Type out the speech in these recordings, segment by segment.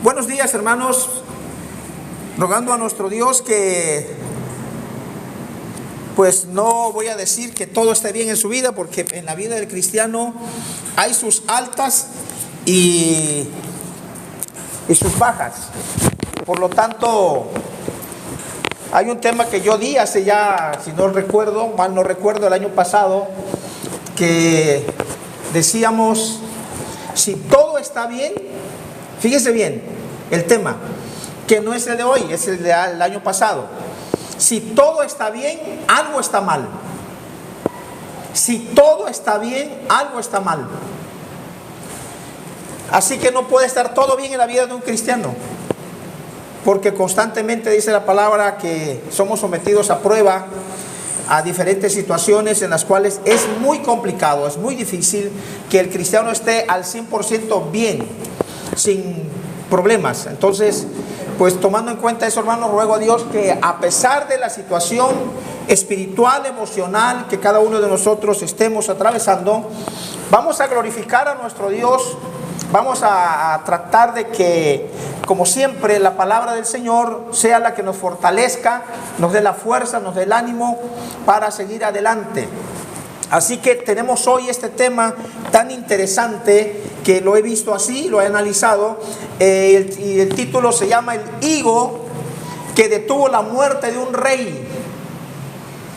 Buenos días, hermanos, rogando a nuestro Dios que pues no voy a decir que todo esté bien en su vida, porque en la vida del cristiano hay sus altas y sus bajas. Por lo tanto, hay un tema que yo di hace ya, si no recuerdo, mal no recuerdo, el año pasado, que decíamos, si todo está bien, fíjese bien, el tema, que no es el de hoy, es el del año pasado. Si todo está bien, algo está mal. Si todo está bien, algo está mal. Así que no puede estar todo bien en la vida de un cristiano, porque constantemente dice la palabra que somos sometidos a prueba, a diferentes situaciones en las cuales es muy complicado, es muy difícil que el cristiano esté al 100% bien, sin problemas. Entonces, pues tomando en cuenta eso, hermanos, ruego a Dios que a pesar de la situación espiritual, emocional que cada uno de nosotros estemos atravesando, vamos a glorificar a nuestro Dios. Vamos a tratar de que, como siempre, la palabra del Señor sea la que nos fortalezca, nos dé la fuerza, nos dé el ánimo para seguir adelante. Así que tenemos hoy este tema tan interesante que lo he visto así, lo he analizado, y el título se llama El higo que detuvo la muerte de un rey.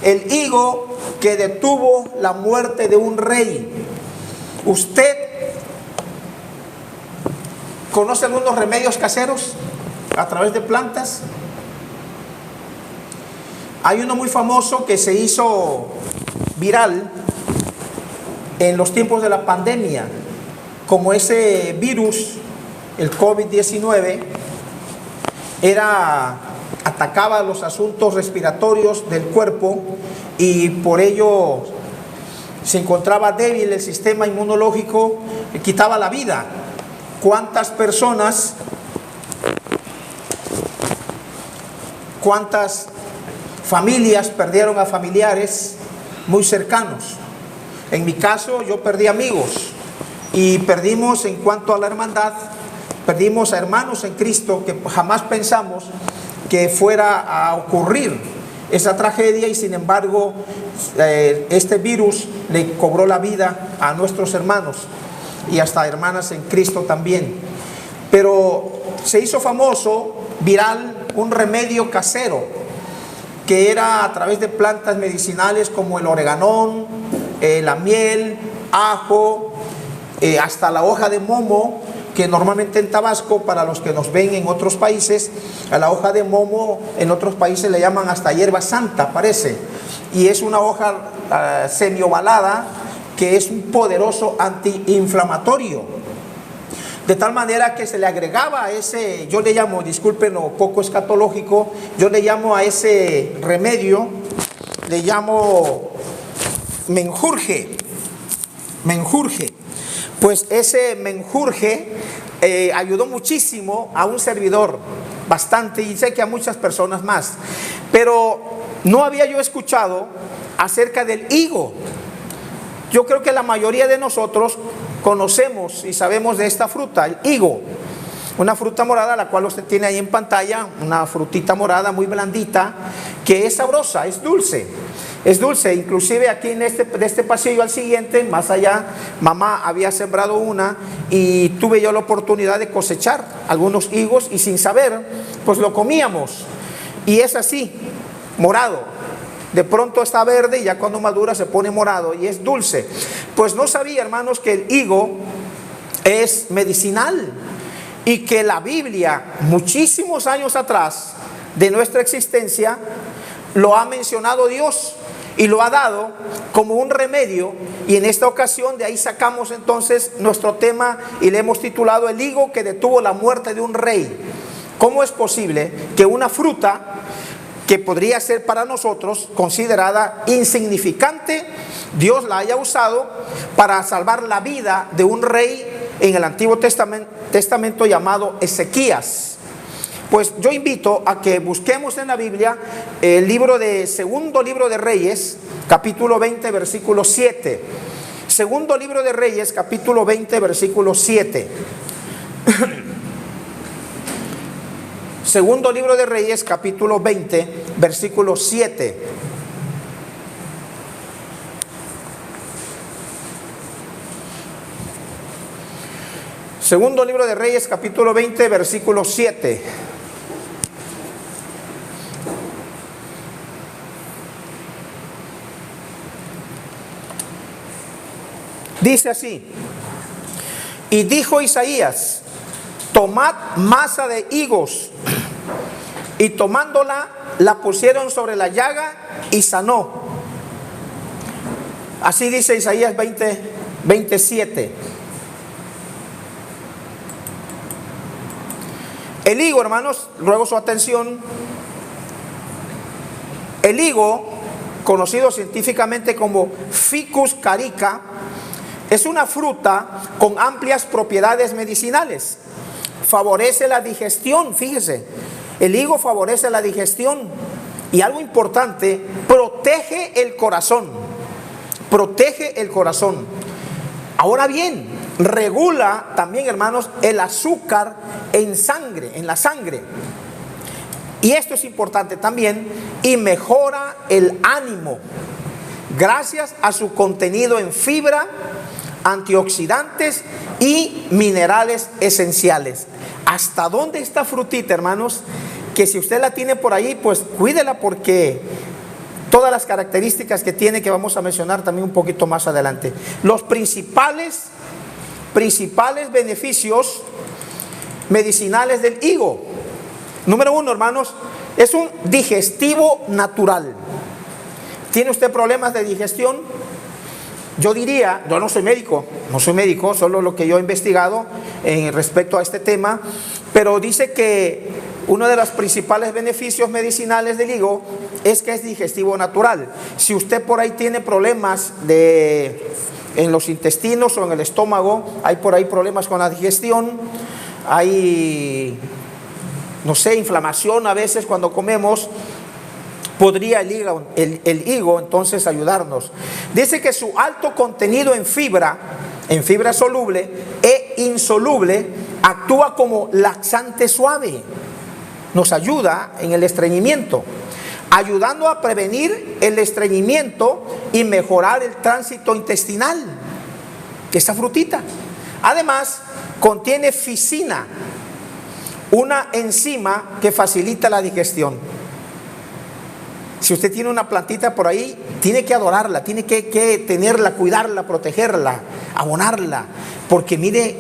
El higo que detuvo la muerte de un rey. Usted ¿conoce algunos remedios caseros a través de plantas? Hay uno muy famoso que se hizo viral en los tiempos de la pandemia, como ese virus, el COVID-19, atacaba los asuntos respiratorios del cuerpo y por ello se encontraba débil el sistema inmunológico, quitaba la vida. ¿Cuántas personas, cuántas familias perdieron a familiares muy cercanos? En mi caso, yo perdí amigos y perdimos, en cuanto a la hermandad, perdimos a hermanos en Cristo que jamás pensamos que fuera a ocurrir esa tragedia, y sin embargo este virus le cobró la vida a nuestros hermanos y hasta hermanas en Cristo también. Pero se hizo famoso, viral, un remedio casero que era a través de plantas medicinales como el oreganón, la miel, ajo, hasta la hoja de momo, que normalmente en Tabasco, para los que nos ven en otros países, a la hoja de momo en otros países le llaman hasta hierba santa, parece, y es una hoja semiovalada que es un poderoso antiinflamatorio, de tal manera que se le agregaba a ese, yo le llamo, disculpen lo poco escatológico, yo le llamo a ese remedio, le llamo menjurje. Pues ese menjurje ayudó muchísimo a un servidor, bastante, y sé que a muchas personas más, pero no había yo escuchado acerca del higo. Yo creo que la mayoría de nosotros conocemos y sabemos de esta fruta, el higo, una fruta morada, la cual usted tiene ahí en pantalla, una frutita morada muy blandita, que es sabrosa, es dulce. Es dulce, inclusive aquí de este pasillo al siguiente, más allá, mamá había sembrado una y tuve yo la oportunidad de cosechar algunos higos y sin saber, pues lo comíamos. Y es así, morado. De pronto está verde y ya cuando madura se pone morado y es dulce. Pues no sabía, hermanos, que el higo es medicinal y que la Biblia, muchísimos años atrás de nuestra existencia, lo ha mencionado Dios y lo ha dado como un remedio, y en esta ocasión de ahí sacamos entonces nuestro tema y le hemos titulado El higo que detuvo la muerte de un rey. ¿Cómo es posible que una fruta que podría ser para nosotros considerada insignificante, Dios la haya usado para salvar la vida de un rey en el Antiguo Testamento llamado Ezequías? Pues yo invito a que busquemos en la Biblia el segundo libro de Reyes, capítulo 20, versículo 7. Segundo libro de Reyes, capítulo 20, versículo 7. Segundo libro de Reyes, capítulo 20, versículo 7. Segundo libro de Reyes, capítulo 20, versículo 7. Dice así: y dijo Isaías, tomad masa de higos, y tomándola, la pusieron sobre la llaga y sanó. Así dice Isaías 20, 27. El higo, hermanos, ruego su atención. El higo, conocido científicamente como Ficus carica, es una fruta con amplias propiedades medicinales. Favorece la digestión, fíjese. El higo favorece la digestión. Y algo importante, protege el corazón. Protege el corazón. Ahora bien, regula también, hermanos, el azúcar en sangre, en la sangre. Y esto es importante también, y mejora el ánimo gracias a su contenido en fibra, antioxidantes y minerales esenciales. ¿Hasta dónde esta frutita, hermanos? Que si usted la tiene por ahí, pues cuídela, porque todas las características que tiene, que vamos a mencionar también un poquito más adelante. Los principales beneficios medicinales del higo. Número uno, hermanos, es un digestivo natural. ¿Tiene usted problemas de digestión? Yo diría, yo no soy médico, solo lo que yo he investigado respecto a este tema, pero dice que uno de los principales beneficios medicinales del higo es que es digestivo natural. Si usted por ahí tiene problemas en los intestinos o en el estómago, hay por ahí problemas con la digestión, hay, no sé, inflamación a veces cuando comemos, podría el higo entonces ayudarnos. Dice que su alto contenido en fibra soluble e insoluble, actúa como laxante suave. Nos ayuda en el estreñimiento, ayudando a prevenir el estreñimiento y mejorar el tránsito intestinal. Esta frutita. Además, contiene ficina, una enzima que facilita la digestión. Si usted tiene una plantita por ahí, tiene que adorarla, tiene que tenerla, cuidarla, protegerla, abonarla, porque mire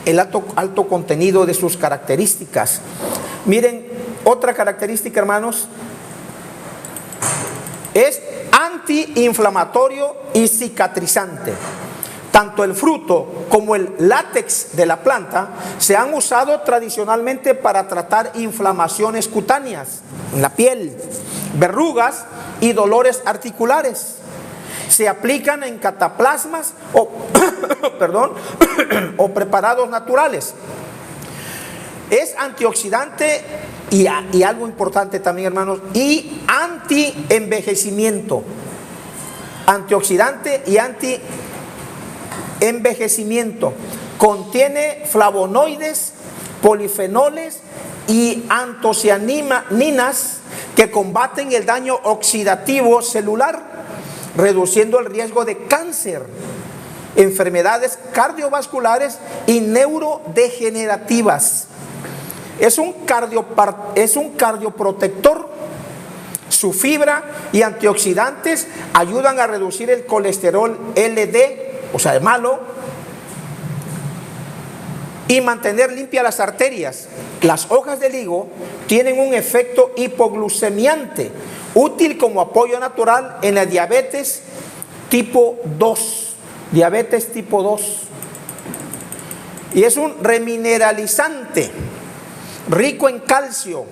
el alto contenido de sus características. Miren, otra característica, hermanos, es antiinflamatorio y cicatrizante. Tanto el fruto como el látex de la planta se han usado tradicionalmente para tratar inflamaciones cutáneas en la piel, verrugas y dolores articulares. Se aplican en cataplasmas o preparados naturales. Es antioxidante y algo importante también, hermanos, y anti-envejecimiento. Antioxidante y anti-envejecimiento. Contiene flavonoides, polifenoles y antocianinas que combaten el daño oxidativo celular, reduciendo el riesgo de cáncer, enfermedades cardiovasculares y neurodegenerativas. Es un cardioprotector. Su fibra y antioxidantes ayudan a reducir el colesterol LD, o sea, el malo, y mantener limpias las arterias. Las hojas del higo tienen un efecto hipoglucemiante, útil como apoyo natural en la diabetes tipo 2. Diabetes tipo 2. Y es un remineralizante, rico en calcio,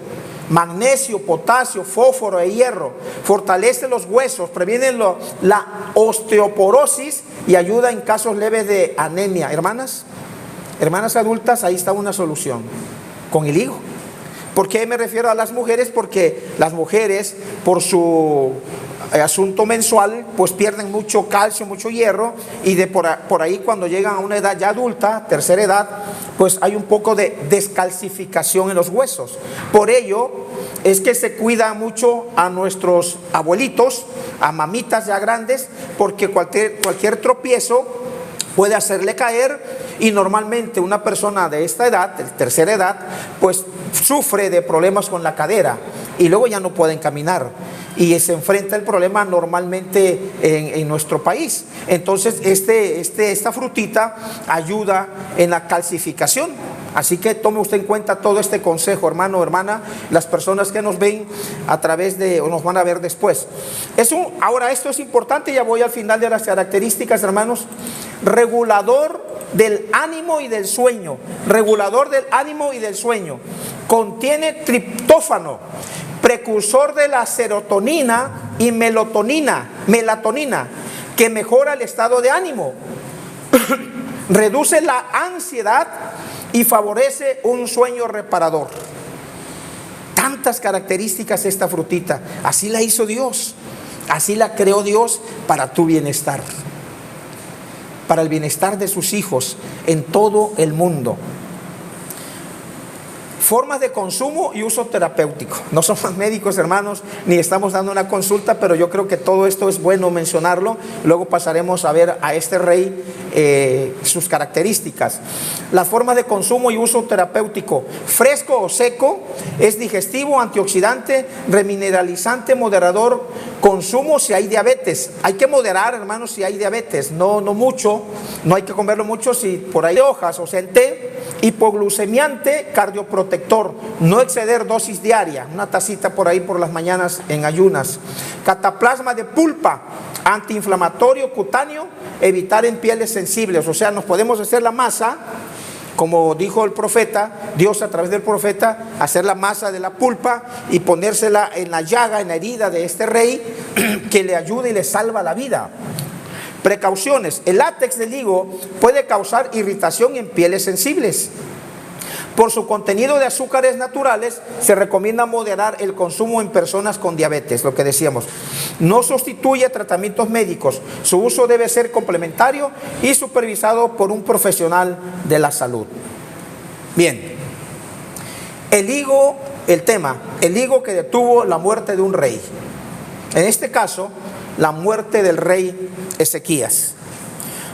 magnesio, potasio, fósforo e hierro. Fortalece los huesos, previene la osteoporosis y ayuda en casos leves de anemia. Hermanas adultas, ahí está una solución con el higo. ¿Por qué me refiero a las mujeres? Porque las mujeres, por su asunto mensual, pues pierden mucho calcio, mucho hierro, y por ahí cuando llegan a una edad ya adulta, tercera edad, pues hay un poco de descalcificación en los huesos. Por ello es que se cuida mucho a nuestros abuelitos, a mamitas ya grandes, porque cualquier tropiezo puede hacerle caer, y normalmente una persona de esta edad, de tercera edad, pues sufre de problemas con la cadera y luego ya no pueden caminar, y se enfrenta el problema normalmente en nuestro país. Entonces esta frutita ayuda en la calcificación. Así que tome usted en cuenta todo este consejo, hermano, hermana, las personas que nos ven a través de, o nos van a ver después. Ahora esto es importante, ya voy al final de las características, hermanos. Regulador del ánimo y del sueño. Regulador del ánimo y del sueño. Contiene triptófano, precursor de la serotonina y melatonina, que mejora el estado de ánimo. Reduce la ansiedad y favorece un sueño reparador. Tantas características esta frutita. Así la hizo Dios. Así la creó Dios para tu bienestar, para el bienestar de sus hijos en todo el mundo. Formas de consumo y uso terapéutico. No somos médicos, hermanos, ni estamos dando una consulta, pero yo creo que todo esto es bueno mencionarlo. Luego pasaremos a ver a este rey sus características. Las formas de consumo y uso terapéutico: fresco o seco, es digestivo, antioxidante, remineralizante, moderador. Consumo si hay diabetes. Hay que moderar, hermanos, si hay diabetes. No mucho, no hay que comerlo mucho. Si por ahí hojas, o sea, en té. Hipoglucemiante, cardioprotector, no exceder dosis diaria, una tacita por ahí por las mañanas en ayunas. Cataplasma de pulpa, antiinflamatorio cutáneo, evitar en pieles sensibles. O sea, nos podemos hacer la masa, como dijo el profeta, Dios a través del profeta, hacer la masa de la pulpa y ponérsela en la llaga, en la herida de este rey, que le ayuda y le salva la vida. Precauciones: el látex del higo puede causar irritación en pieles sensibles. Por su contenido de azúcares naturales, se recomienda moderar el consumo en personas con diabetes, lo que decíamos. No sustituye tratamientos médicos. Su uso debe ser complementario y supervisado por un profesional de la salud. Bien, el higo, el tema, el higo que detuvo la muerte de un rey. En este caso, la muerte del rey Ezequías.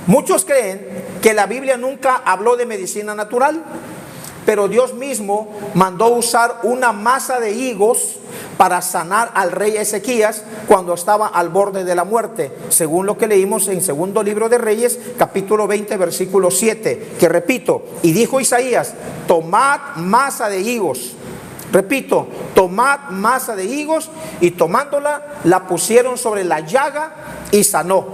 Muchos creen que la Biblia nunca habló de medicina natural, pero Dios mismo mandó usar una masa de higos para sanar al rey Ezequías cuando estaba al borde de la muerte, según lo que leímos en segundo libro de Reyes, capítulo 20, versículo 7, que repito: y dijo Isaías, tomad masa de higos. Repito, tomad masa de higos, y tomándola, la pusieron sobre la llaga y sanó.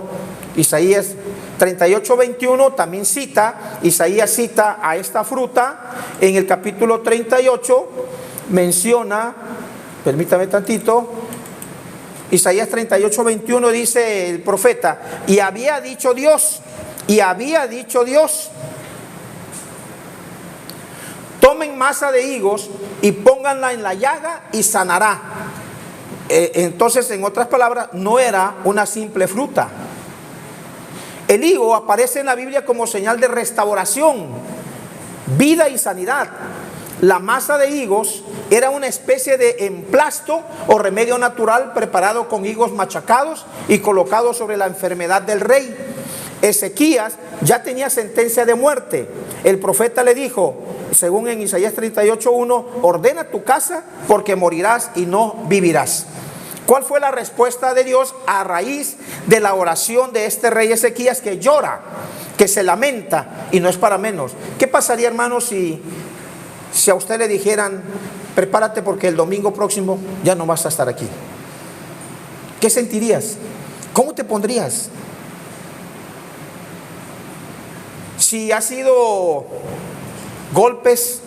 Isaías 38:21 también cita, Isaías cita a esta fruta en el capítulo 38, menciona, permítame tantito, Isaías 38:21 dice el profeta: y había dicho Dios, tomen masa de higos y pónganla en la llaga y sanará. Entonces, en otras palabras, no era una simple fruta. El higo aparece en la Biblia como señal de restauración, vida y sanidad. La masa de higos era una especie de emplasto o remedio natural preparado con higos machacados y colocado sobre la enfermedad del rey. Ezequías ya tenía sentencia de muerte. El profeta le dijo, según en Isaías 38:1, ordena tu casa porque morirás y no vivirás. ¿Cuál fue la respuesta de Dios a raíz de la oración de este rey Ezequías, que llora, que se lamenta, y no es para menos? ¿Qué pasaría, hermanos, si a usted le dijeran, prepárate porque el domingo próximo ya no vas a estar aquí? ¿Qué sentirías? ¿Cómo te pondrías? Si ha sido golpes,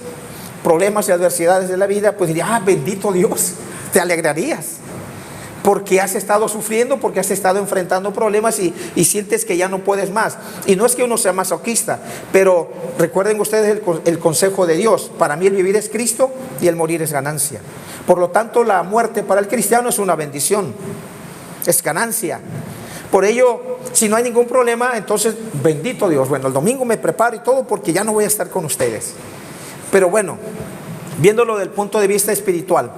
problemas y adversidades de la vida, pues diría, bendito Dios, te alegrarías. Porque has estado sufriendo, porque has estado enfrentando problemas y sientes que ya no puedes más. Y no es que uno sea masoquista, pero recuerden ustedes el consejo de Dios: para mí el vivir es Cristo y el morir es ganancia. Por lo tanto, la muerte para el cristiano es una bendición. es ganancia. Por ello, si no hay ningún problema, entonces bendito Dios. Bueno, el domingo me preparo y todo porque ya no voy a estar con ustedes. Pero bueno, viéndolo desde el punto de vista espiritual,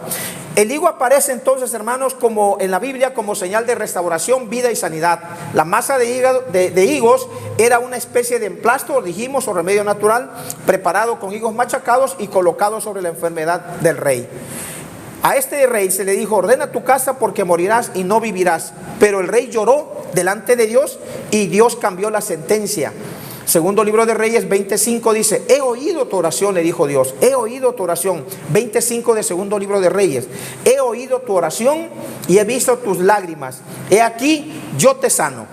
el higo aparece entonces, hermanos, como en la Biblia, como señal de restauración, vida y sanidad. La masa de higos era una especie de emplasto, dijimos, o remedio natural, preparado con higos machacados y colocado sobre la enfermedad del rey. A este rey se le dijo: ordena tu casa porque morirás y no vivirás. Pero el rey lloró delante de Dios y Dios cambió la sentencia. Segundo libro de Reyes 25 dice: he oído tu oración, le dijo Dios, he oído tu oración. 25 de segundo libro de Reyes: he oído tu oración y he visto tus lágrimas. He aquí, yo te sano.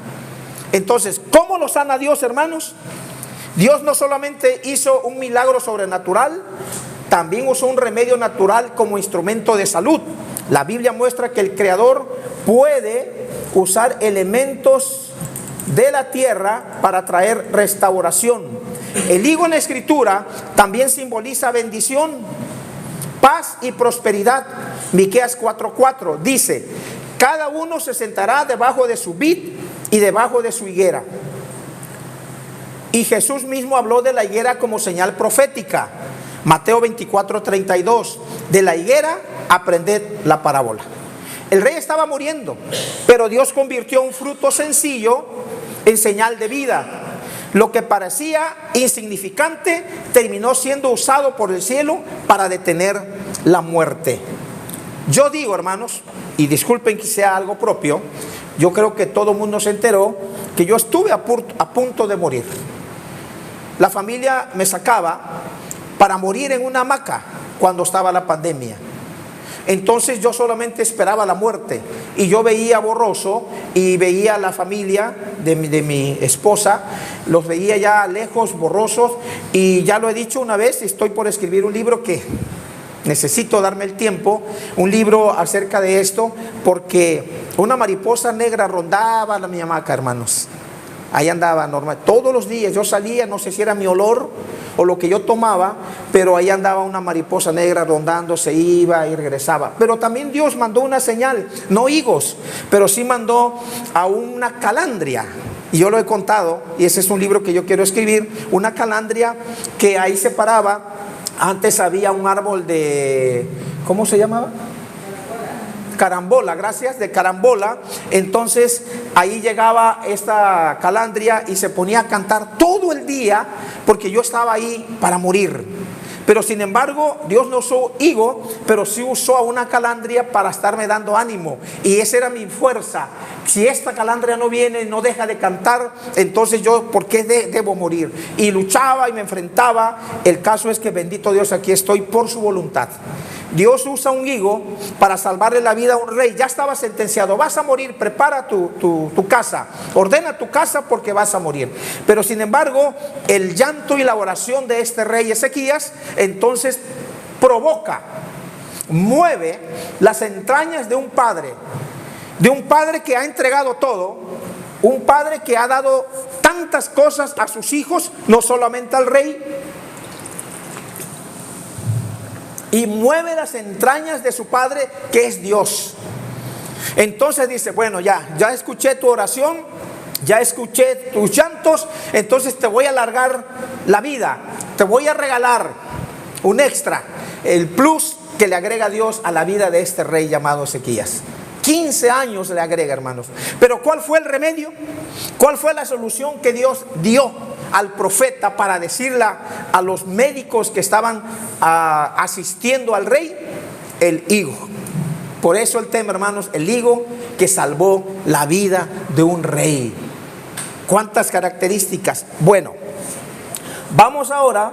Entonces, ¿cómo lo sana Dios, hermanos? Dios no solamente hizo un milagro sobrenatural, también usó un remedio natural como instrumento de salud. La Biblia muestra que el Creador puede usar elementos de la tierra para traer restauración. El higo en la Escritura también simboliza bendición, paz y prosperidad. Miqueas 4:4 dice: cada uno se sentará debajo de su vid y debajo de su higuera. Y Jesús mismo habló de la higuera como señal profética. Mateo 24:32: de la higuera aprended la parábola. El rey estaba muriendo, pero Dios convirtió un fruto sencillo en señal de vida. Lo que parecía insignificante terminó siendo usado por el cielo para detener la muerte. Yo digo, hermanos, y disculpen que sea algo propio, yo creo que todo el mundo se enteró que yo estuve a punto de morir. La familia me sacaba para morir en una hamaca cuando estaba la pandemia. Entonces yo solamente esperaba la muerte y yo veía borroso y veía a la familia de mi esposa, los veía ya lejos, borrosos, y ya lo he dicho una vez, estoy por escribir un libro que necesito darme el tiempo, un libro acerca de esto, porque una mariposa negra rondaba mi hamaca, hermanos. Ahí andaba normal, todos los días yo salía, no sé si era mi olor o lo que yo tomaba, pero ahí andaba una mariposa negra rondando, se iba y regresaba. Pero también Dios mandó una señal, no higos, pero sí mandó a una calandria. Y yo lo he contado, y ese es un libro que yo quiero escribir, una calandria que ahí se paraba. Antes había un árbol de, ¿cómo se llamaba? Carambola, gracias, de carambola. Entonces ahí llegaba esta calandria y se ponía a cantar todo el día, porque yo estaba ahí para morir. Pero sin embargo, Dios no usó higo, pero sí usó a una calandria para estarme dando ánimo. Y esa era mi fuerza. Si esta calandria no viene, no deja de cantar, entonces yo, ¿por qué debo morir? Y luchaba y me enfrentaba. El caso es que, bendito Dios, aquí estoy por su voluntad. Dios usa un higo para salvarle la vida a un rey. Ya estaba sentenciado, vas a morir, prepara tu casa, ordena tu casa porque vas a morir. Pero sin embargo, el llanto y la oración de este rey Ezequías entonces mueve las entrañas de un padre que ha entregado todo, un padre que ha dado tantas cosas a sus hijos, no solamente al rey, y mueve las entrañas de su padre, que es Dios. Entonces dice: bueno, ya escuché tu oración, ya escuché tus llantos, entonces te voy a alargar la vida, te voy a regalar un extra, el plus que le agrega Dios a la vida de este rey llamado Ezequías. 15 años le agrega, hermanos. Pero ¿cuál fue el remedio? ¿Cuál fue la solución que Dios dio al profeta para decirle a los médicos que estaban asistiendo al rey? El higo. Por eso el tema, hermanos, el higo que salvó la vida de un rey. ¿Cuántas características? Bueno, vamos ahora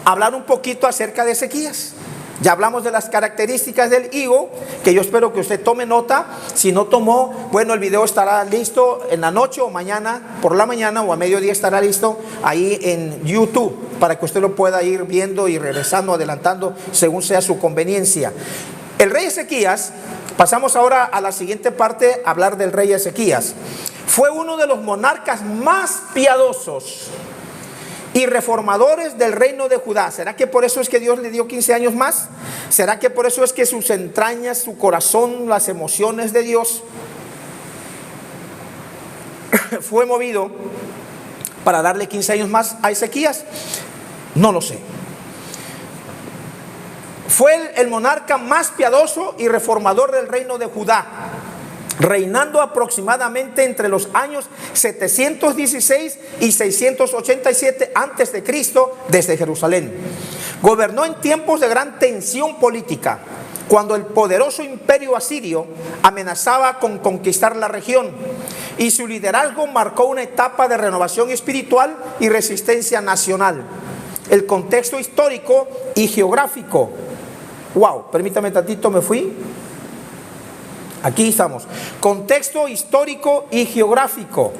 a hablar un poquito acerca de Ezequías. Ya hablamos de las características del higo, que yo espero que usted tome nota. Si no tomó, bueno, el video estará listo en la noche o mañana, por la mañana o a mediodía estará listo ahí en YouTube, para que usted lo pueda ir viendo y regresando, adelantando, según sea su conveniencia. El rey Ezequías, pasamos ahora a la siguiente parte, a hablar del rey Ezequías. Fue uno de los monarcas más piadosos y reformadores del reino de Judá. ¿Será que por eso es que Dios le dio 15 años más? ¿Será que por eso es que sus entrañas, su corazón, las emociones de Dios fue movido para darle 15 años más a Ezequías? No lo sé. Fue el monarca más piadoso y reformador del reino de Judá, reinando aproximadamente entre los años 716 y 687 antes de Cristo desde Jerusalén. Gobernó en tiempos de gran tensión política, cuando el poderoso imperio asirio amenazaba con conquistar la región, y su liderazgo marcó una etapa de renovación espiritual y resistencia nacional. El contexto histórico y geográfico. Wow, permítame tantito, me fui. Aquí estamos. Contexto histórico y geográfico.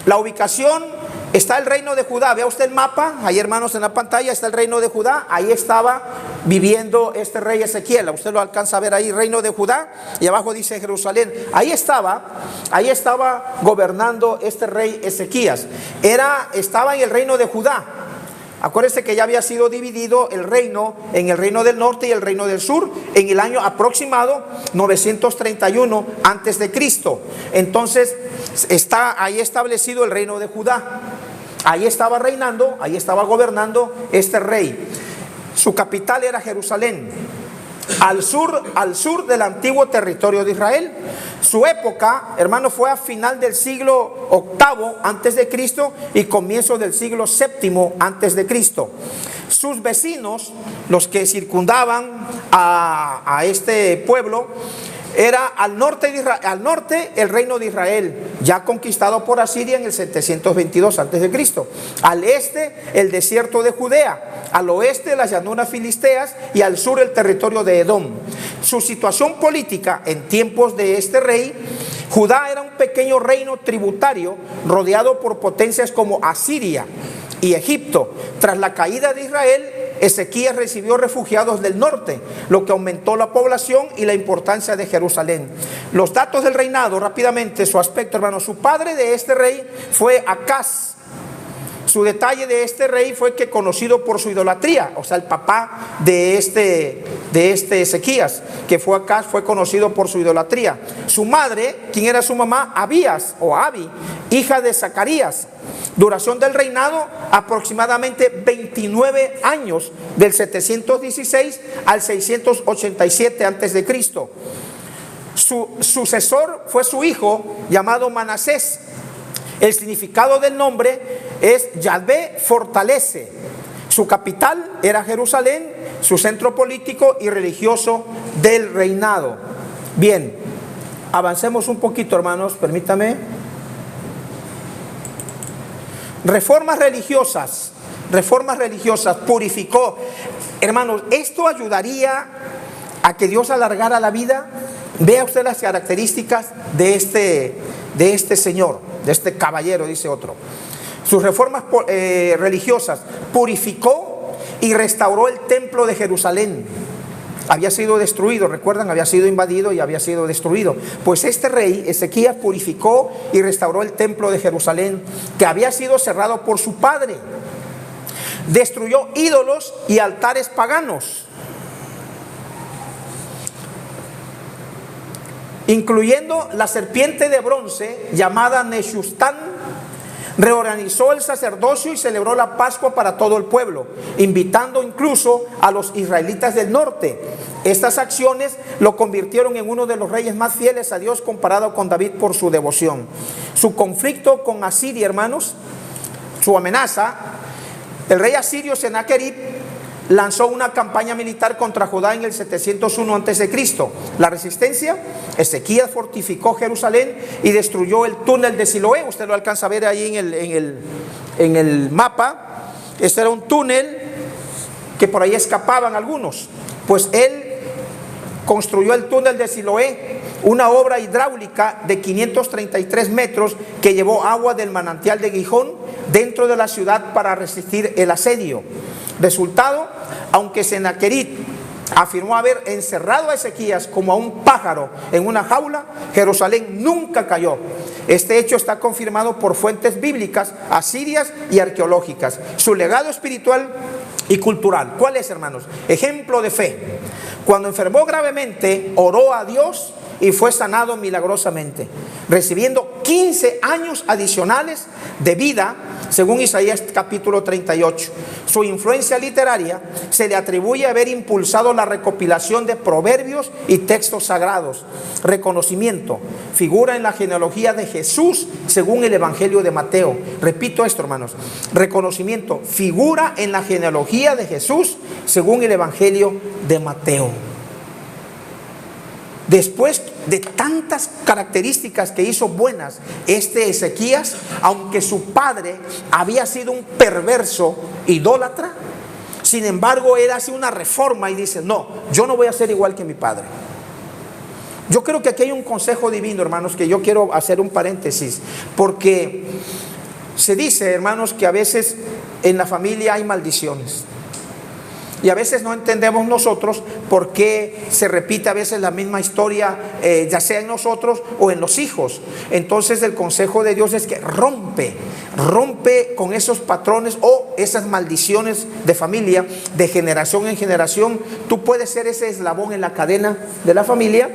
La ubicación, está el reino de Judá. Vea usted el mapa, ahí hermanos en la pantalla está el reino de Judá. Ahí estaba viviendo este rey Ezequiel. Usted lo alcanza a ver ahí, reino de Judá. Y abajo dice Jerusalén. Ahí estaba gobernando este rey Ezequías. Estaba en el reino de Judá. Acuérdense que ya había sido dividido el reino en el reino del norte y el reino del sur en el año aproximado 931 antes de Cristo. Entonces está ahí establecido el reino de Judá. Ahí estaba reinando, ahí estaba gobernando este rey. Su capital era Jerusalén, al sur del antiguo territorio de Israel. Su época, hermano, fue a final del siglo VIII antes de Cristo y comienzo del siglo VII antes de Cristo. Sus vecinos, los que circundaban a este pueblo, era al norte el reino de Israel, ya conquistado por Asiria en el 722 antes de Cristo. Al este el desierto de Judea, al oeste las llanuras filisteas y al sur el territorio de Edom. Su situación política en tiempos de este rey, Judá era un pequeño reino tributario rodeado por potencias como Asiria y Egipto. Tras la caída de Israel, Ezequías recibió refugiados del norte, lo que aumentó la población y la importancia de Jerusalén. Los datos del reinado, rápidamente, su aspecto, hermano. Su padre de este rey fue Acaz. Su detalle de este rey fue que conocido por su idolatría, o sea, el papá de este Ezequías, que fue Acaz, fue conocido por su idolatría. Su madre, ¿quién era su mamá? Abías o Abi, hija de Zacarías. Duración del reinado, aproximadamente 29 años, del 716 al 687 antes de Cristo. Su sucesor fue su hijo, llamado Manasés. El significado del nombre es Yahvé fortalece. Su capital era Jerusalén, su centro político y religioso del reinado. Bien, avancemos un poquito, hermanos, permítame. Reformas religiosas, purificó. Hermanos, esto ayudaría a que Dios alargara la vida. Vea usted las características de este señor, de este caballero, dice otro. Sus reformas religiosas, purificó y restauró el templo de Jerusalén. Había sido destruido, recuerdan, había sido invadido y había sido destruido. Pues este rey, Ezequías, purificó y restauró el templo de Jerusalén, que había sido cerrado por su padre. Destruyó ídolos y altares paganos, incluyendo la serpiente de bronce llamada Neshustán. Reorganizó el sacerdocio y celebró la Pascua para todo el pueblo, invitando incluso a los israelitas del norte. Estas acciones lo convirtieron en uno de los reyes más fieles a Dios comparado con David por su devoción. Su conflicto con Asiria, hermanos, su amenaza, el rey asirio Sennacherib lanzó una campaña militar contra Judá en el 701 a.C. La resistencia, Ezequías fortificó Jerusalén y destruyó el túnel de Siloé. Usted lo alcanza a ver ahí en el mapa. Este era un túnel que por ahí escapaban algunos. Pues él construyó el túnel de Siloé, una obra hidráulica de 533 metros que llevó agua del manantial de Gihón dentro de la ciudad para resistir el asedio. Resultado, aunque Sennacherib afirmó haber encerrado a Ezequías como a un pájaro en una jaula, Jerusalén nunca cayó. Este hecho está confirmado por fuentes bíblicas, asirias y arqueológicas. Su legado espiritual y cultural, ¿cuál es, hermanos? Ejemplo de fe. Cuando enfermó gravemente, oró a Dios y fue sanado milagrosamente, recibiendo 15 años adicionales de vida, según Isaías capítulo 38. Su influencia literaria se le atribuye a haber impulsado la recopilación de proverbios y textos sagrados. Reconocimiento: figura en la genealogía de Jesús según el Evangelio de Mateo. Repito esto, hermanos. Reconocimiento: figura en la genealogía de Jesús según el Evangelio de Mateo. Después de tantas características que hizo buenas Ezequías, aunque su padre había sido un perverso idólatra, sin embargo él hace una reforma y dice: no, yo no voy a ser igual que mi padre. Yo creo que aquí hay un consejo divino, hermanos, que yo quiero hacer un paréntesis, porque se dice, hermanos, que a veces en la familia hay maldiciones. Y a veces no entendemos nosotros por qué se repite a veces la misma historia, ya sea en nosotros o en los hijos. Entonces el consejo de Dios es que rompe con esos patrones o esas maldiciones de familia, de generación en generación. Tú puedes ser ese eslabón en la cadena de la familia,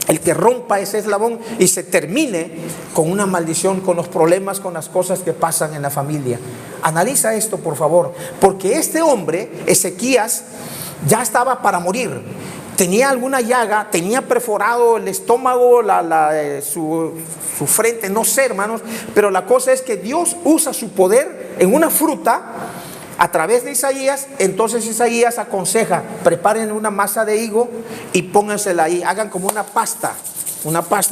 el que rompa ese eslabón y se termine con una maldición, con los problemas, con las cosas que pasan en la familia. Analiza esto, por favor, porque este hombre, Ezequías, ya estaba para morir. Tenía alguna llaga, tenía perforado el estómago, su frente, no sé, hermanos, pero la cosa es que Dios usa su poder en una fruta a través de Isaías. Entonces Isaías aconseja: preparen una masa de higo y póngansela ahí, hagan como una pasta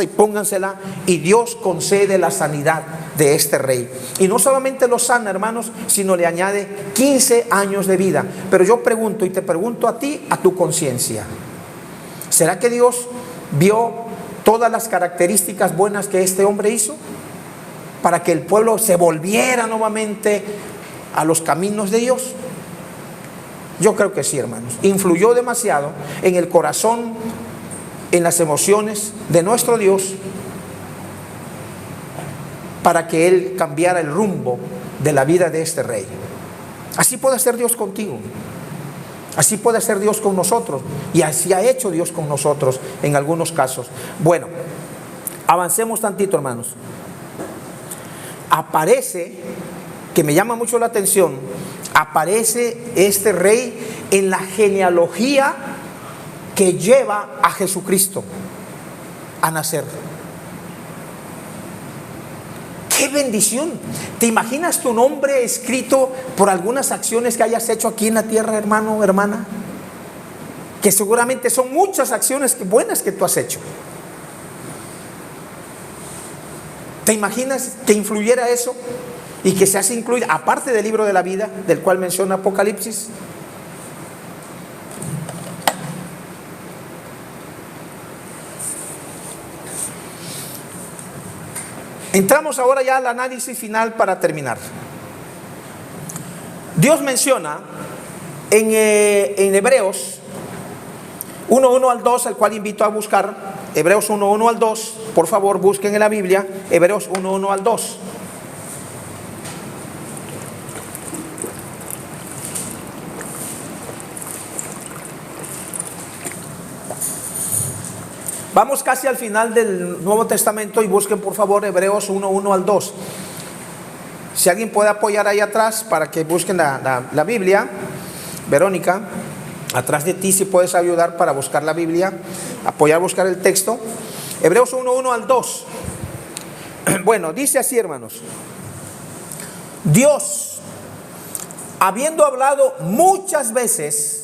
y póngansela, y Dios concede la sanidad de este rey. Y no solamente lo sana, hermanos, sino le añade 15 años de vida. Pero yo pregunto, y te pregunto a ti, a tu conciencia: ¿será que Dios vio todas las características buenas que este hombre hizo para que el pueblo se volviera nuevamente a los caminos de Dios? Yo creo que sí, hermanos. Influyó demasiado en el corazón, en las emociones de nuestro Dios, para que Él cambiara el rumbo de la vida de este rey. Así puede hacer Dios contigo, así puede hacer Dios con nosotros, y así ha hecho Dios con nosotros en algunos casos. Bueno, avancemos tantito, hermanos. Aparece, que me llama mucho la atención, aparece este rey en la genealogía que lleva a Jesucristo a nacer. ¡Qué bendición! ¿Te imaginas tu nombre escrito por algunas acciones que hayas hecho aquí en la tierra, hermano o hermana? Que seguramente son muchas acciones buenas que tú has hecho. ¿Te imaginas que influyera eso? Y que se hace incluir, aparte del libro de la vida, del cual menciona Apocalipsis. Entramos ahora ya al análisis final para terminar. Dios menciona en Hebreos 1:1 al 2, al cual invito a buscar. Hebreos 1:1 al 2, por favor busquen en la Biblia, Hebreos 1:1 al 2. Vamos casi al final del Nuevo Testamento y busquen por favor Hebreos 1:1 al 2. Si alguien puede apoyar ahí atrás para que busquen la Biblia. Verónica, atrás de ti si puedes ayudar para buscar la Biblia, apoyar, buscar el texto. Hebreos 1:1 al 2. Bueno, dice así, hermanos: Dios, habiendo hablado muchas veces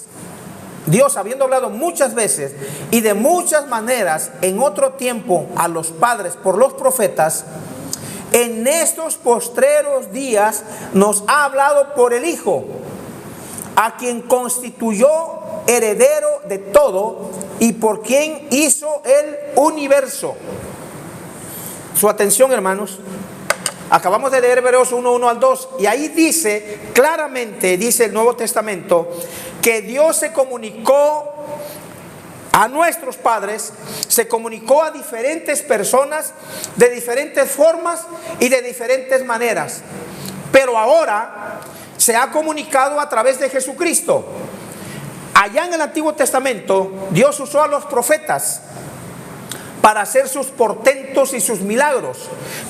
y de muchas maneras en otro tiempo a los padres por los profetas, en estos postreros días nos ha hablado por el Hijo, a quien constituyó heredero de todo y por quien hizo el universo. Su atención, hermanos. Acabamos de leer Hebreos 1:1 al 2 y ahí dice claramente, dice el Nuevo Testamento, que Dios se comunicó a nuestros padres, se comunicó a diferentes personas de diferentes formas y de diferentes maneras, pero ahora se ha comunicado a través de Jesucristo. Allá en el Antiguo Testamento Dios usó a los profetas para hacer sus portentos y sus milagros.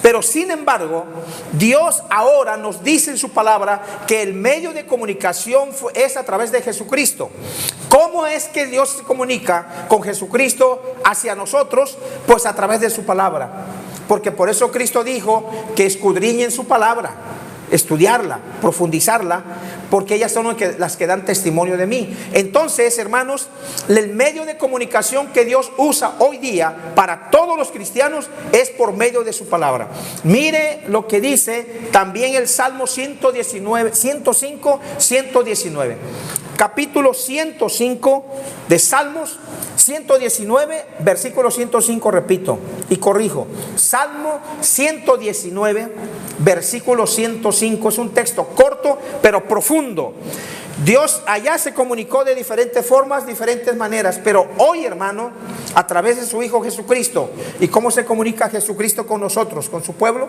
Pero sin embargo, Dios ahora nos dice en su palabra que el medio de comunicación es a través de Jesucristo. ¿Cómo es que Dios se comunica con Jesucristo hacia nosotros? Pues a través de su palabra. Porque por eso Cristo dijo que escudriñen su palabra, estudiarla, profundizarla, porque ellas son las que dan testimonio de mí. Entonces, hermanos, el medio de comunicación que Dios usa hoy día para todos los cristianos es por medio de su palabra. Mire lo que dice también el Salmo 119, 105, 119. Capítulo 105 de Salmos, 119, versículo 105, repito y corrijo. Salmo 119, versículo 105. Es un texto corto pero profundo. Dios allá se comunicó de diferentes formas, diferentes maneras, pero hoy, hermano, a través de su Hijo Jesucristo. ¿Y cómo se comunica Jesucristo con nosotros, con su pueblo?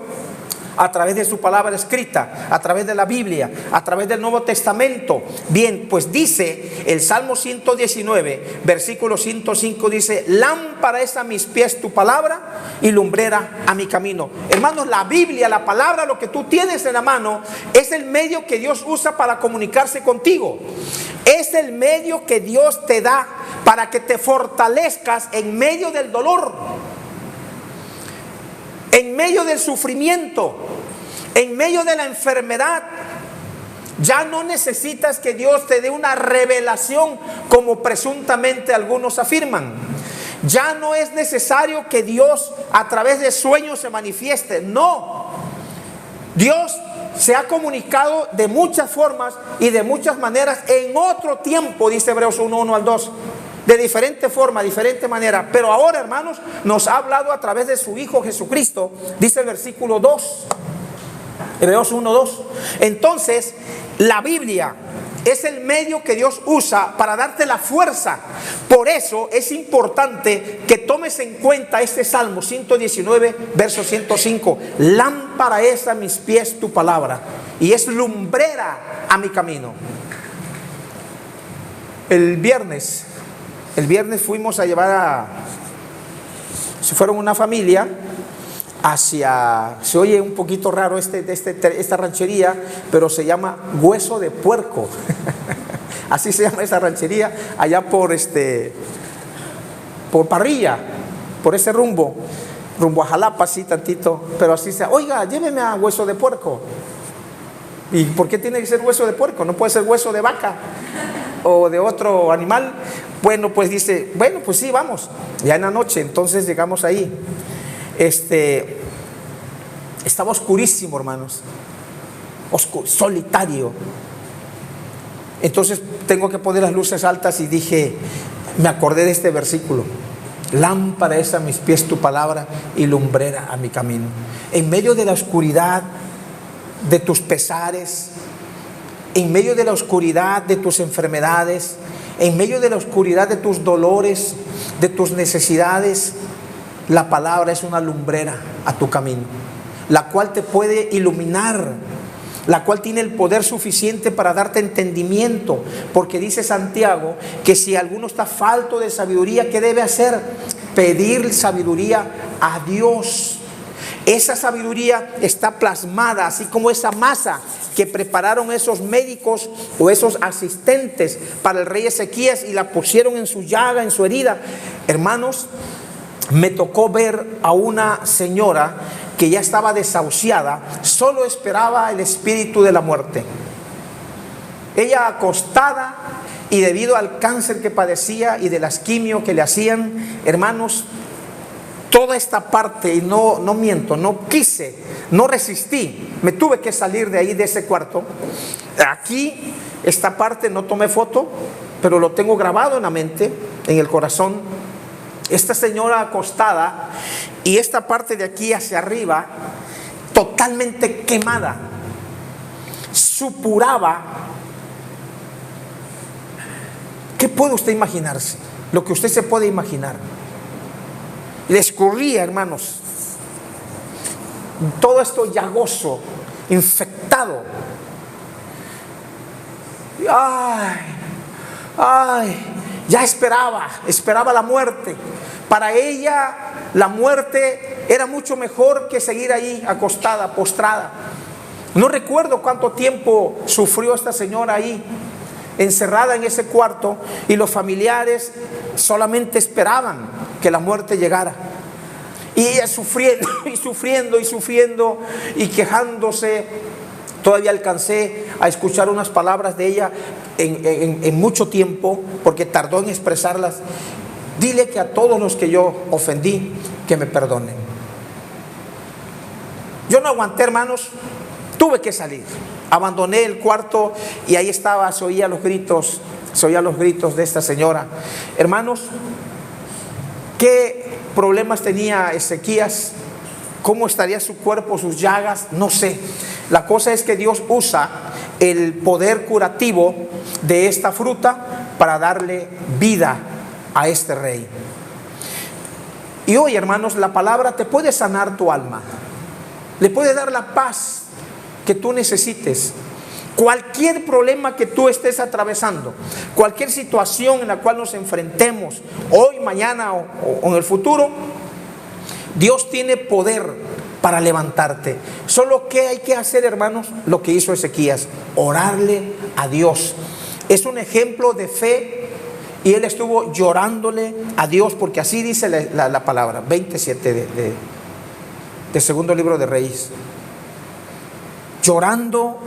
A través de su palabra escrita, a través de la Biblia, a través del Nuevo Testamento. Bien, pues dice el Salmo 119, versículo 105, dice: lámpara es a mis pies tu palabra y lumbrera a mi camino. Hermanos, la Biblia, la palabra, lo que tú tienes en la mano, es el medio que Dios usa para comunicarse contigo. Es el medio que Dios te da para que te fortalezcas en medio del dolor, en medio del sufrimiento, en medio de la enfermedad. Ya no necesitas que Dios te dé una revelación como presuntamente algunos afirman. Ya no es necesario que Dios a través de sueños se manifieste. No, Dios se ha comunicado de muchas formas y de muchas maneras en otro tiempo, dice Hebreos 1:1 al 2. De diferente forma, diferente manera. Pero ahora, hermanos, nos ha hablado a través de su Hijo Jesucristo. Dice el versículo 2, Hebreos 1:2. Entonces, la Biblia es el medio que Dios usa para darte la fuerza. Por eso es importante que tomes en cuenta este Salmo 119, verso 105. Lámpara es a mis pies tu palabra y es lumbrera a mi camino. El viernes fuimos a llevar se fueron una familia hacia, se oye un poquito raro esta ranchería, pero se llama Hueso de Puerco. Así se llama esa ranchería, allá por Parrilla, por ese rumbo a Jalapa, así tantito, pero así se, oiga, lléveme a Hueso de Puerco. ¿Y por qué tiene que ser hueso de puerco? ¿No puede ser hueso de vaca o de otro animal? Bueno, pues dice, bueno, pues sí, vamos. Ya en la noche, entonces llegamos ahí. Estaba oscurísimo, hermanos. Solitario. Entonces tengo que poner las luces altas y dije, me acordé de este versículo. Lámpara es a mis pies tu palabra y lumbrera a mi camino. En medio de la oscuridad de tus pesares, en medio de la oscuridad de tus enfermedades, en medio de la oscuridad de tus dolores, de tus necesidades, la palabra es una lumbrera a tu camino, la cual te puede iluminar, la cual tiene el poder suficiente para darte entendimiento, porque dice Santiago que si alguno está falto de sabiduría, ¿qué debe hacer? Pedir sabiduría a Dios. Esa sabiduría está plasmada, así como esa masa que prepararon esos médicos o esos asistentes para el rey Ezequías y la pusieron en su llaga, en su herida. Hermanos, me tocó ver a una señora que ya estaba desahuciada, solo esperaba el espíritu de la muerte. Ella acostada, y debido al cáncer que padecía y de las quimio que le hacían, hermanos, toda esta parte, y no miento, no quise, no resistí, me tuve que salir de ahí, de ese cuarto. Aquí, esta parte no tomé foto, pero lo tengo grabado en la mente, en el corazón. Esta señora acostada y esta parte de aquí hacia arriba totalmente quemada, supuraba. ¿Qué puede usted imaginarse? Lo que usted se puede imaginar. Le escurría, hermanos, todo esto llagoso, infectado. Ay, ya esperaba la muerte, Para ella la muerte era mucho mejor que seguir ahí acostada, postrada. No recuerdo cuánto tiempo sufrió esta señora ahí, encerrada en ese cuarto, y los familiares solamente esperaban que la muerte llegara. Y ella sufriendo y sufriendo y sufriendo y quejándose. Todavía alcancé a escuchar unas palabras de ella en mucho tiempo, porque tardó en expresarlas. Dile que a todos los que yo ofendí, que me perdonen. Yo no aguanté, hermanos, tuve que salir. Abandoné el cuarto y ahí estaba, se oían los gritos de esta señora. Hermanos, ¿qué problemas tenía Ezequías? ¿Cómo estaría su cuerpo, sus llagas? No sé. La cosa es que Dios usa el poder curativo de esta fruta para darle vida a este rey. Y hoy, hermanos, la palabra te puede sanar tu alma, le puede dar la paz que tú necesites. Cualquier problema que tú estés atravesando, cualquier situación en la cual nos enfrentemos hoy, mañana o en el futuro, Dios tiene poder para levantarte. Solo que hay que hacer, hermanos, lo que hizo Ezequías: orarle a Dios. Es un ejemplo de fe. Y él estuvo llorándole a Dios, porque así dice la palabra 27 de segundo libro de Reyes. Llorando,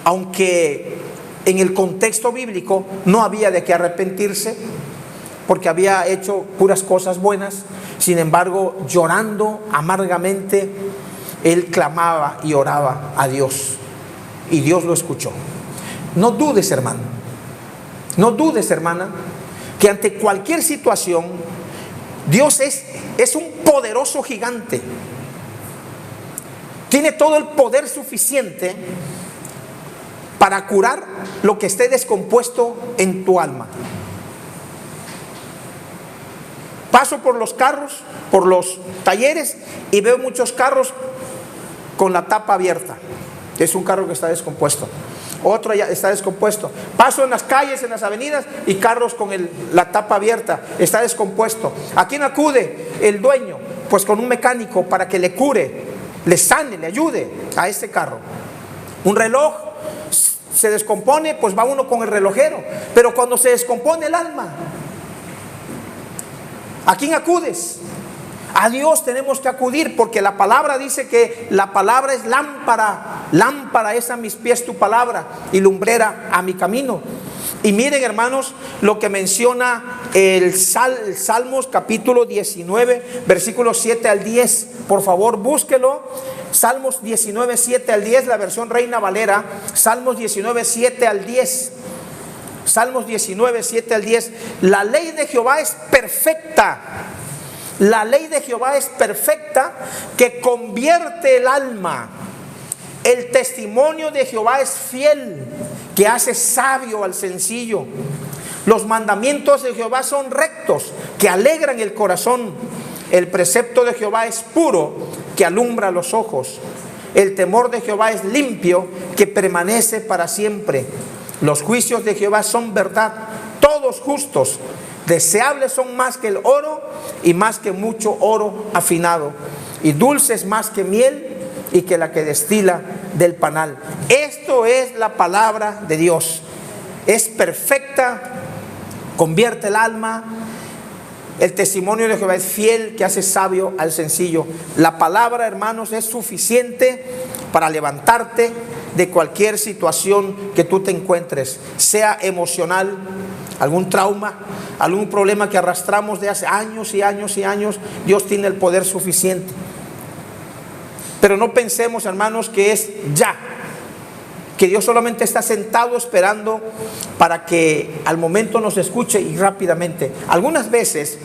aunque en el contexto bíblico no había de qué arrepentirse, porque había hecho puras cosas buenas. Sin embargo, llorando amargamente, él clamaba y oraba a Dios, y Dios lo escuchó. No dudes, hermano. No dudes, hermana, que ante cualquier situación, Dios es un poderoso gigante. Tiene todo el poder suficiente para curar lo que esté descompuesto en tu alma. Paso por los carros, por los talleres, y veo muchos carros con la tapa abierta. Es un carro que está descompuesto. Otro ya está descompuesto. Paso en las calles, en las avenidas, y carros con la tapa abierta, está descompuesto. ¿A quién acude el dueño? Pues con un mecánico para que le cure, le sane, le ayude a este carro. Un reloj se descompone, pues va uno con el relojero. Pero cuando se descompone el alma, ¿a quién acudes? A Dios tenemos que acudir, porque la palabra dice que la palabra es lámpara. Lámpara es a mis pies tu palabra y lumbrera a mi camino. Y miren, hermanos, lo que menciona el Salmos capítulo 19, versículos 7 al 10. Por favor, búsquelo. Salmos 19, 7 al 10, la versión Reina Valera. Salmos 19, 7 al 10. Salmos 19, 7 al 10. La ley de Jehová es perfecta. La ley de Jehová es perfecta, que convierte el alma. El testimonio de Jehová es fiel, que hace sabio al sencillo. Los mandamientos de Jehová son rectos, que alegran el corazón. El precepto de Jehová es puro, que alumbra los ojos. El temor de Jehová es limpio, que permanece para siempre. Los juicios de Jehová son verdad, todos justos. Deseables son más que el oro, y más que mucho oro afinado, y dulces más que miel, y que la que destila del panal. Esto es la palabra de Dios. Es perfecta, convierte el alma. El testimonio de Jehová es fiel, que hace sabio al sencillo. La palabra, hermanos, es suficiente para levantarte de cualquier situación que tú te encuentres, sea emocional, algún trauma, algún problema que arrastramos de hace años y años y años. Dios tiene el poder suficiente. Pero no pensemos, hermanos, que es ya, que Dios solamente está sentado esperando para que al momento nos escuche y rápidamente. Algunas veces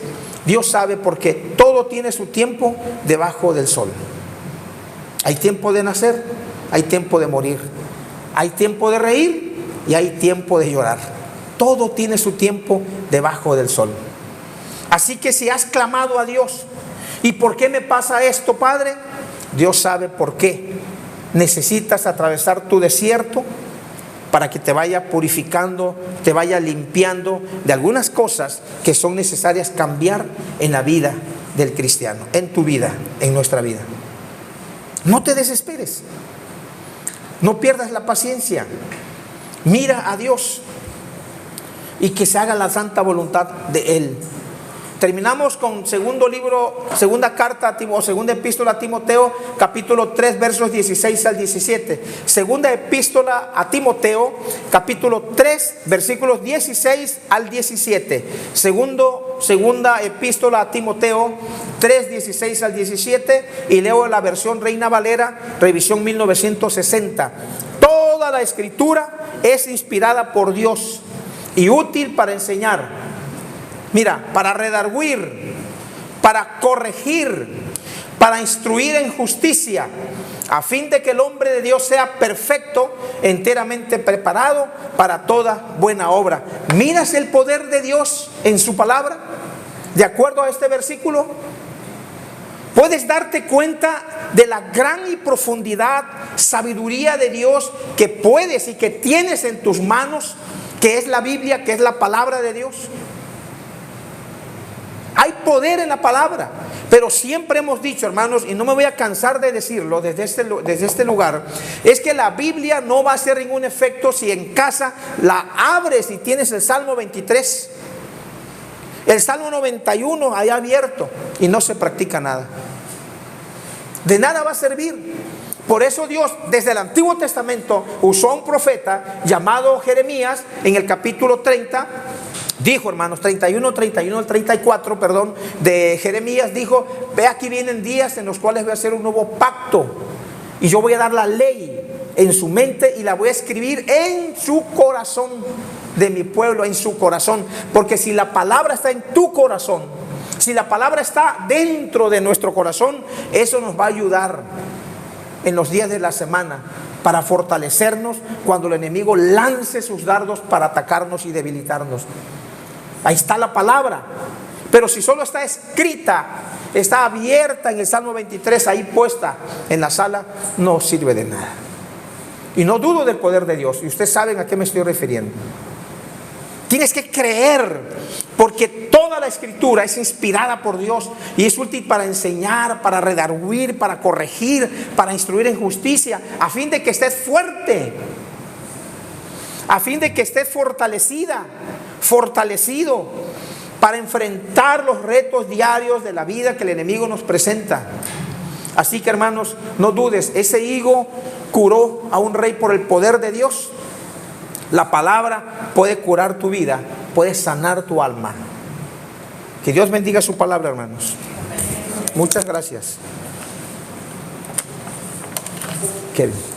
Dios sabe, porque todo tiene su tiempo debajo del sol. Hay tiempo de nacer, hay tiempo de morir, hay tiempo de reír y hay tiempo de llorar. Todo tiene su tiempo debajo del sol. Así que si has clamado a Dios, ¿y por qué me pasa esto, Padre? Dios sabe por qué. Necesitas atravesar tu desierto para que te vaya purificando, te vaya limpiando de algunas cosas que son necesarias cambiar en la vida del cristiano, en tu vida, en nuestra vida. No te desesperes, no pierdas la paciencia, mira a Dios y que se haga la santa voluntad de Él. Terminamos con segunda epístola a Timoteo, capítulo 3, versos 16 al 17. Segunda epístola a Timoteo, capítulo 3, versículos 16 al 17. Segunda epístola a Timoteo 3, 16 al 17, y leo la versión Reina Valera, revisión 1960. Toda la escritura es inspirada por Dios y útil para enseñar. Mira, para redarguir, para corregir, para instruir en justicia, a fin de que el hombre de Dios sea perfecto, enteramente preparado para toda buena obra. ¿Miras el poder de Dios en su palabra? De acuerdo a este versículo, puedes darte cuenta de la gran y profundidad, sabiduría de Dios que puedes y que tienes en tus manos, que es la Biblia, que es la palabra de Dios. Hay poder en la palabra, pero siempre hemos dicho, hermanos, y no me voy a cansar de decirlo desde este lugar, es que la Biblia no va a hacer ningún efecto si en casa la abres y tienes el Salmo 23, el Salmo 91 ahí abierto y no se practica nada. De nada va a servir. Por eso Dios desde el Antiguo Testamento usó a un profeta llamado Jeremías en el capítulo 30. Dijo, hermanos, 31 al 34, perdón, de Jeremías, dijo: ve, aquí vienen días en los cuales voy a hacer un nuevo pacto y yo voy a dar la ley en su mente y la voy a escribir en su corazón de mi pueblo, en su corazón. Porque si la palabra está en tu corazón, si la palabra está dentro de nuestro corazón, eso nos va a ayudar en los días de la semana para fortalecernos cuando el enemigo lance sus dardos para atacarnos y debilitarnos. Ahí está la palabra. Pero si solo está escrita, está abierta en el Salmo 23, ahí puesta en la sala, no sirve de nada. Y no dudo del poder de Dios, y ustedes saben a qué me estoy refiriendo. Tienes que creer, porque toda la escritura es inspirada por Dios y es útil para enseñar, para redarguir, para corregir, para instruir en justicia, a fin de que estés fuerte, a fin de que estés fortalecido para enfrentar los retos diarios de la vida que el enemigo nos presenta. Así que, hermanos, no dudes, ese higo curó a un rey por el poder de Dios. La palabra puede curar tu vida, puede sanar tu alma. Que Dios bendiga su palabra, hermanos. Muchas gracias. Kevin.